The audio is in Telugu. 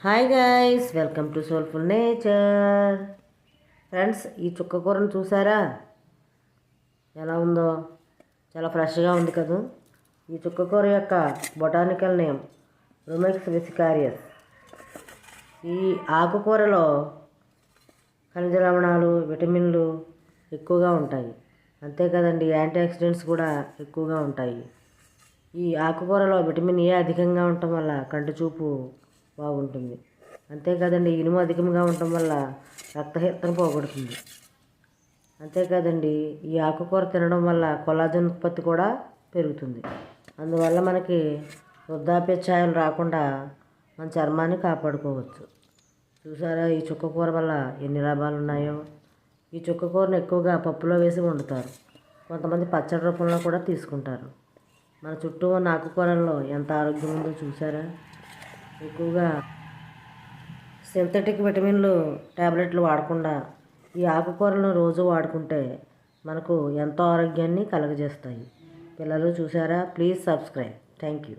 Hi guys, welcome to soulful nature. Friends, ఈ చుక్క కూరను చూసారా ఎలా ఉందో? చాలా ఫ్రెష్గా ఉంది కదా. ఈ చుక్క కూర యొక్క బొటానికల్ నేమ్ రుమెక్స్ వెసికారియస్. ఈ ఆకుకూరలో ఖనిజ లవణాలు, విటమిన్లు ఎక్కువగా ఉంటాయి. అంతే కదండి, యాంటీ ఆక్సిడెంట్స్ కూడా ఎక్కువగా ఉంటాయి. ఈ ఆకుకూరలో విటమిన్ ఏ అధికంగా ఉండటం వల్ల కంటి చూపు బాగుంటుంది. అంతే కదండి, ఇనుము అధికంగా ఉండటం వల్ల రక్తహీనతను పోగొడుతుంది. అంతే కదండి, ఈ ఆకుకూర తినడం వల్ల కొల్లాజన్ ఉత్పత్తి కూడా పెరుగుతుంది. అందువల్ల మనకి వృద్ధాప్య ఛాయలు రాకుండా మన చర్మాన్ని కాపాడుకోవచ్చు. చూసారా ఈ చుక్కకూర వల్ల ఎన్ని లాభాలు ఉన్నాయో. ఈ చుక్కకూరను ఎక్కువగా పప్పులో వేసి వండుతారు. కొంతమంది పచ్చడి రూపంలో కూడా తీసుకుంటారు. మన చుట్టూ ఉన్న ఆకుకూరల్లో ఎంత ఆరోగ్యం ఉందో చూసారా. ఎక్కువగా సింథటిక్ విటమిన్లు ట్యాబ్లెట్లు వాడకుండా ఈ ఆకుకూరలను రోజు వాడుకుంటే మనకు ఎంతో ఆరోగ్యాన్ని కలుగజేస్తాయి. పిల్లలు చూసారా? Please subscribe. Thank you.